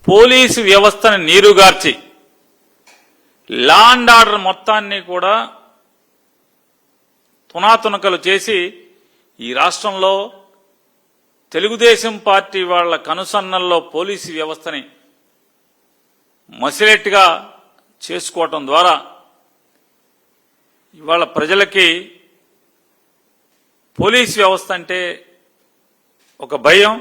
Police వ్యవస్థను నీరుగార్చి law and order మొత్తాన్ని కూడా తునాతునకలు చేసి ఈ రాష్ట్రంలో తెలుగుదేశం పార్టీ వాళ్ళ కనుసన్నల్లో పోలీసు వ్యవస్థని మసిలెట్టుగా చేసుకోవటం ద్వారా ఇవాళ ప్రజలకి పోలీసు వ్యవస్థ అంటే ఒక భయం.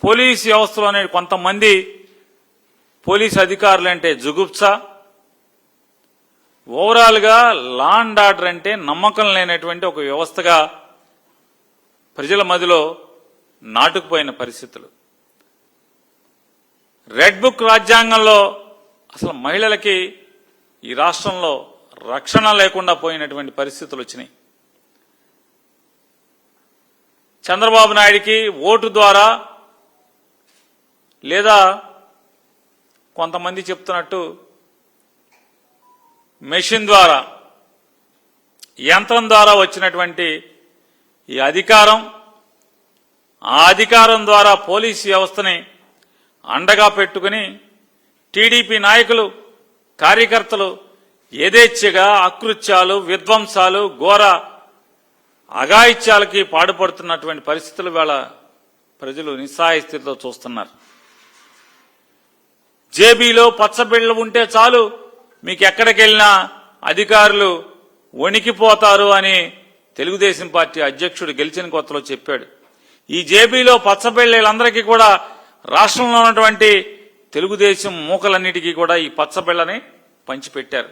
పోలీసు వ్యవస్థలోనే కొంతమంది పోలీసు అధికారులు అంటే జుగుప్స. ఓవరాల్గా లా అండ్ ఆర్డర్ అంటే నమ్మకం లేనటువంటి ఒక వ్యవస్థగా ప్రజల మధ్యలో నాటుకుపోయిన పరిస్థితులు. రెడ్ బుక్ రాజ్యాంగంలో అసలు మహిళలకి ఈ రాష్ట్రంలో రక్షణ లేకుండా పోయినటువంటి పరిస్థితులు వచ్చినాయి. చంద్రబాబు నాయుడికి ఓటు ద్వారా లేదా కొంతమంది చెప్తున్నట్టు మెషిన్ ద్వారా, యంత్రం ద్వారా వచ్చినటువంటి ఈ అధికారం, ఆ అధికారం ద్వారా పోలీసు వ్యవస్థని అండగా పెట్టుకుని టీడీపీ నాయకులు, కార్యకర్తలు యథేచ్ఛగా అకృత్యాలు, విధ్వంసాలు, ఘోర అఘాయిత్యాలకి పాడుపడుతున్నటువంటి పరిస్థితులు వేళ ప్రజలు నిస్సహాయ స్థితిలో చూస్తున్నారు. జేబీలో పచ్చబిళ్ళ ఉంటే చాలు మీకు ఎక్కడికి వెళ్ళినా అధికారులు వణికిపోతారు అని తెలుగుదేశం పార్టీ అధ్యక్షుడు గెలిచిన కొత్తలో చెప్పాడు. ఈ జేబీలో పచ్చబిళ్ళలందరికీ కూడా రాష్ట్రంలో ఉన్నటువంటి తెలుగుదేశం మూకలన్నిటికీ కూడా ఈ పచ్చబిళ్ళని పంచిపెట్టారు.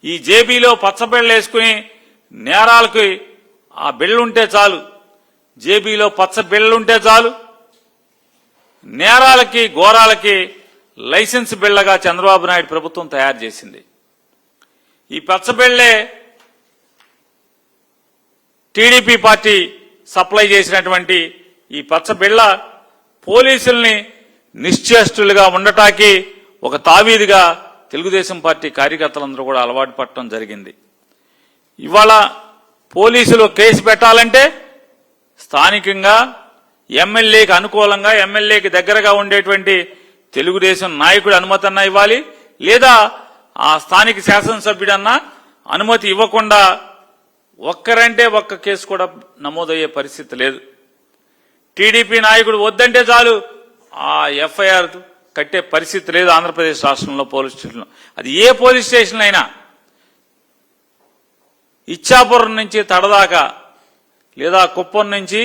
ఈ జేబీలో పచ్చబిళ్ళ వేసుకుని నేరాలకి ఆ బిళ్ళుంటే చాలు, జేబీలో పచ్చ బిళ్ళుంటే చాలు, నేరాలకి ఘోరాలకి లైసెన్స్ బిళ్ళగా చంద్రబాబు నాయుడు ప్రభుత్వం తయారు చేసింది. ఈ పచ్చబిళ్లే టీడీపీ పార్టీ సప్లై చేసినటువంటి ఈ పచ్చబిళ్ళ పోలీసుల్ని నిశ్చేష్టులుగా ఉండటానికి ఒక తావీదుగా తెలుగుదేశం పార్టీ కార్యకర్తలందరూ కూడా అలవాటు పడటం జరిగింది. ఇవాళ పోలీసులు కేసు పెట్టాలంటే స్థానికంగా ఎమ్మెల్యేకి అనుకూలంగా, ఎమ్మెల్యేకి దగ్గరగా ఉండేటువంటి తెలుగుదేశం నాయకుడు అనుమతి అన్నా ఇవ్వాలి, లేదా ఆ స్థానిక శాసనసభ్యుడన్నా అనుమతి ఇవ్వకుండా ఒక్కరంటే ఒక్క కేసు కూడా నమోదయ్యే పరిస్థితి లేదు. టీడీపీ నాయకుడు వద్దంటే చాలు ఆ ఎఫ్ఐఆర్ కట్టే పరిస్థితి లేదు ఆంధ్రప్రదేశ్ రాష్ట్రంలో పోలీస్ స్టేషన్లో. అది ఏ పోలీస్ స్టేషన్ అయినా, ఇచ్చాపురం నుంచి తడదాకా లేదా కుప్పం నుంచి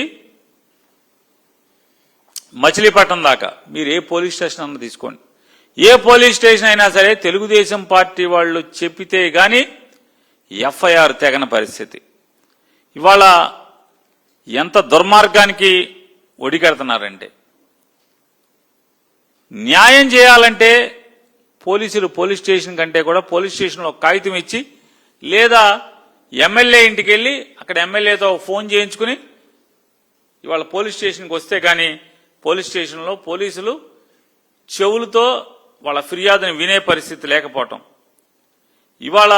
మచిలీపట్నం దాకా మీరు ఏ పోలీస్ స్టేషన్ అన్నా తీసుకోండి, ఏ పోలీస్ స్టేషన్ అయినా సరే తెలుగుదేశం పార్టీ వాళ్ళు చెప్పితే గాని ఎఫ్ఐఆర్ తెగన పరిస్థితి. ఇవాళ ఎంత దుర్మార్గానికి ఒడిగడుతున్నారంటే, న్యాయం చేయాలంటే పోలీసులు పోలీస్ స్టేషన్ కంటే కూడా పోలీస్ స్టేషన్లో కాగితం ఇచ్చి, లేదా ఎమ్మెల్యే ఇంటికి వెళ్ళి అక్కడ ఎమ్మెల్యేతో ఫోన్ చేయించుకుని ఇవాళ పోలీస్ స్టేషన్కి వస్తే కానీ పోలీస్ స్టేషన్లో పోలీసులు చెవులతో వాళ్ళ ఫిర్యాదుని వినే పరిస్థితి లేకపోవటం. ఇవాళ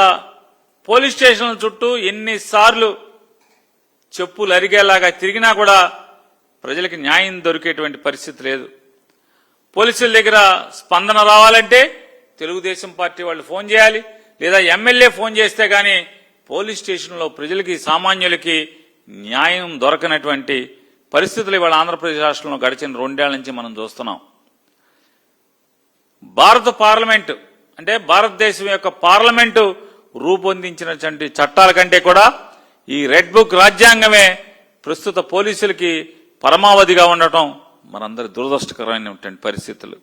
పోలీస్ స్టేషన్ల చుట్టూ ఎన్నిసార్లు చెప్పులు అరిగేలాగా తిరిగినా కూడా ప్రజలకు న్యాయం దొరికేటువంటి పరిస్థితి లేదు. పోలీసుల దగ్గర స్పందన రావాలంటే తెలుగుదేశం పార్టీ వాళ్ళు ఫోన్ చేయాలి, లేదా ఎమ్మెల్యే ఫోన్ చేస్తే గానీ పోలీస్ స్టేషన్లో ప్రజలకి, సామాన్యులకి న్యాయం దొరకనటువంటి పరిస్థితులు ఇవాళ ఆంధ్రప్రదేశ్ రాష్ట్రంలో గడిచిన 2 ఏళ్ల నుంచి మనం చూస్తున్నాం. భారత పార్లమెంటు అంటే భారతదేశం యొక్క పార్లమెంటు రూపొందించినటువంటి చట్టాల కంటే కూడా ఈ రెడ్ బుక్ రాజ్యాంగమే ప్రస్తుత పోలీసులకి పరమావధిగా ఉండటం మనందరి దురదృష్టకరమైనటువంటి పరిస్థితులు.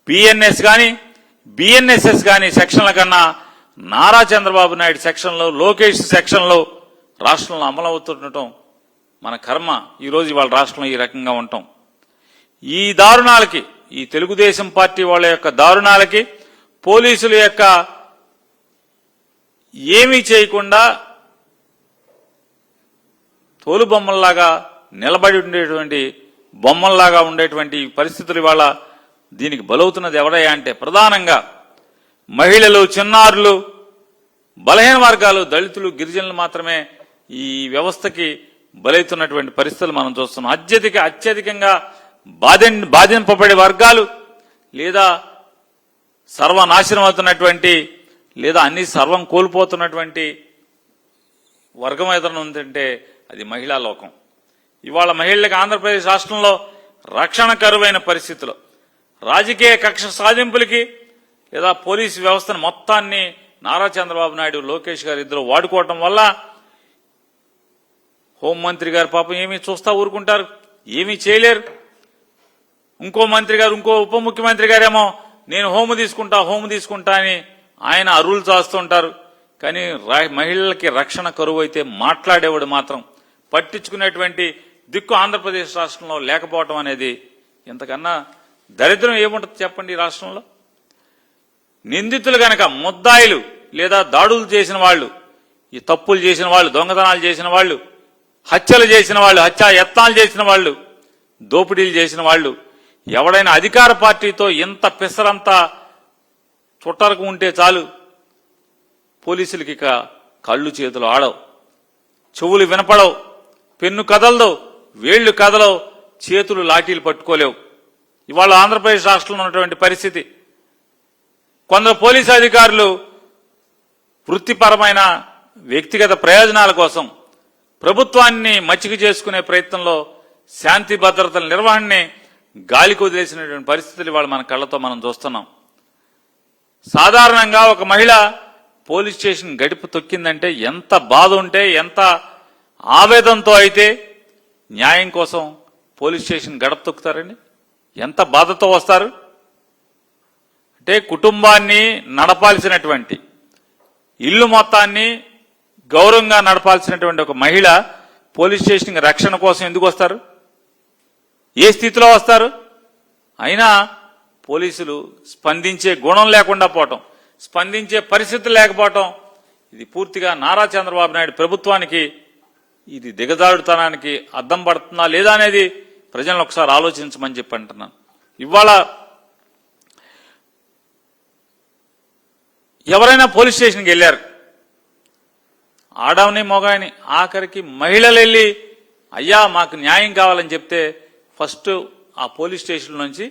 బిఎన్ఎస్ కానీ బిఎన్ఎస్ఎస్ కానీ సెక్షన్ల కన్నా నారా చంద్రబాబు నాయుడు సెక్షన్లో, లోకేష్ సెక్షన్లో రాష్ట్రంలో అమలవుతుండటం మన కర్మ. ఈరోజు ఇవాళ రాష్ట్రంలో ఈ రకంగా ఉంటాం. ఈ దారుణాలకి, ఈ తెలుగుదేశం పార్టీ వాళ్ళ యొక్క దారుణాలకి, పోలీసుల యొక్క ఏమీ చేయకుండా తోలుబొమ్మల్లాగా నిలబడి ఉండేటువంటి బొమ్మల్లాగా ఉండేటువంటి పరిస్థితులు ఇవాళ దీనికి బలవుతున్నది ఎవరయ్యా అంటే ప్రధానంగా మహిళలు, చిన్నారులు, బలహీన వర్గాలు, దళితులు, గిరిజనులు మాత్రమే ఈ వ్యవస్థకి బలవుతున్నటువంటి పరిస్థితులు మనం చూస్తున్నాం. అత్యధికంగా బాధింపబడే వర్గాలు లేదా సర్వనాశనం అవుతున్నటువంటి లేదా అన్ని సర్వం కోల్పోతున్నటువంటి వర్గం ఏదైనా ఉందంటే అది మహిళా లోకం. ఇవాళ మహిళలకు ఆంధ్రప్రదేశ్ రాష్ట్రంలో రక్షణ కరువైన పరిస్థితుల్లో రాజకీయ కక్ష సాధింపులకి లేదా పోలీసు వ్యవస్థను మొత్తాన్ని నారా చంద్రబాబు నాయుడు లోకేష్ గారు ఇద్దరు వాడుకోవటం వల్ల హోంమంత్రి గారు పాపం ఏమీ చూస్తా ఊరుకుంటారు, ఏమీ చేయలేరు. ఇంకో మంత్రి గారు ఇంకో ఉప ముఖ్యమంత్రి గారేమో నేను హోము తీసుకుంటా అని ఆయన అరువులు చాస్తుంటారు. కానీ మహిళలకి రక్షణ కరువు అయితే మాట్లాడేవాడు మాత్రం పట్టించుకునేటువంటి దిక్కు ఆంధ్రప్రదేశ్ రాష్ట్రంలో లేకపోవటం అనేది ఇంతకన్నా దరిద్రం ఏముంటుంది చెప్పండి. ఈ రాష్ట్రంలో నిందితులు గనక ముద్దాయిలు లేదా దాడులు చేసిన వాళ్ళు, ఈ తప్పులు చేసిన వాళ్ళు, దొంగతనాలు చేసిన వాళ్ళు, హత్యలు చేసిన వాళ్ళు, హత్యా యత్నాలు చేసిన వాళ్ళు, దోపిడీలు చేసిన వాళ్ళు ఎవడైనా అధికార పార్టీతో ఇంత పిసరంతా చుట్టరకు ఉంటే చాలు పోలీసులకి ఇక కళ్ళు చేతులు ఆడవు, చెవులు వినపడవు, పెన్ను కదలదు, వేళ్లు కదలవు, చేతులు లాఠీలు పట్టుకోలేవు. ఇవాళ ఆంధ్రప్రదేశ్ రాష్ట్రంలో ఉన్నటువంటి పరిస్థితి. కొందరు పోలీసు అధికారులు వృత్తిపరమైన వ్యక్తిగత ప్రయోజనాల కోసం ప్రభుత్వాన్ని మచ్చిక చేసుకునే ప్రయత్నంలో శాంతి భద్రతల నిర్వహణని గాలికి వదిలేసినటువంటి పరిస్థితులు ఇవాళ మన కళ్ళతో మనం చూస్తున్నాం. సాధారణంగా ఒక మహిళ పోలీస్ స్టేషన్ గడిపి తొక్కిందంటే ఎంత బాధ ఉంటే, ఎంత ఆవేదనతో అయితే న్యాయం కోసం పోలీస్ స్టేషన్ గడప తొక్కుతారండి, ఎంత బాధతో వస్తారు. అంటే కుటుంబాన్ని నడపాల్సినటువంటి, ఇల్లు మొత్తాన్ని గౌరవంగా నడపాల్సినటువంటి ఒక మహిళ పోలీస్ స్టేషన్ రక్షణ కోసం ఎందుకు వస్తారు, ఏ స్థితిలో వస్తారు? అయినా పోలీసులు స్పందించే గుణం లేకుండా పోవటం, స్పందించే పరిస్థితులు లేకపోవటం, ఇది పూర్తిగా నారా చంద్రబాబు నాయుడు ప్రభుత్వానికి ఇది దిగజారుడుతనానికి అద్దం పడుతుందా లేదా అనేది ప్రజలను ఒకసారి ఆలోచించమని చెప్పి అంటున్నాను. ఇవాళ ఎవరైనా పోలీస్ స్టేషన్కి వెళ్ళారు, ఆడవని మొగాయని, ఆఖరికి మహిళలు వెళ్ళి అయ్యా మాకు న్యాయం కావాలని చెప్తే ఫస్ట్ ఆ పోలీస్ స్టేషన్ నుంచి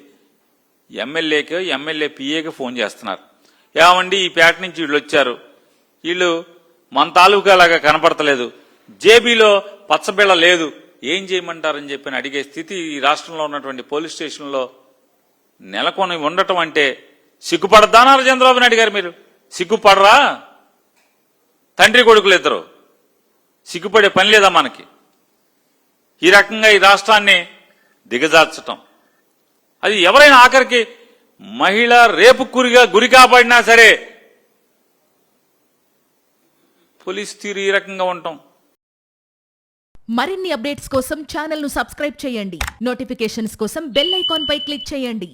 ఎమ్మెల్యేకి, ఎమ్మెల్యే పిఏకి ఫోన్ చేస్తున్నారు. ఏమండి ఈ పేట నుంచి వీళ్ళు వచ్చారు, వీళ్ళు మన తాలూకా లాగా కనపడతలేదు, జేబీలో పచ్చబిళ్ళ లేదు, ఏం చేయమంటారని చెప్పి అడిగే స్థితి ఈ రాష్ట్రంలో ఉన్నటువంటి పోలీస్ స్టేషన్లో నెలకొని ఉండటం అంటే సిగ్గుపడతానారు చంద్రబాబు నాయుడు గారు? మీరు సిగ్గుపడరా? తండ్రి కొడుకులు ఇద్దరు సిగ్గుపడే పని లేదా మనకి? ఈ రకంగా ఈ రాష్ట్రాన్ని దిగజార్చటం, అది ఎవరైనా ఆఖరికి మహిళ రేపు గురి కాబడినా సరే పోలీస్ తీరు ఈ రకంగా ఉంటాం. మరిన్ని అప్డేట్స్ కోసం ఛానల్ ను సబ్స్క్రైబ్ చేయండి. నోటిఫికేషన్స్ కోసం బెల్ ఐకాన్ పై క్లిక్ చేయండి.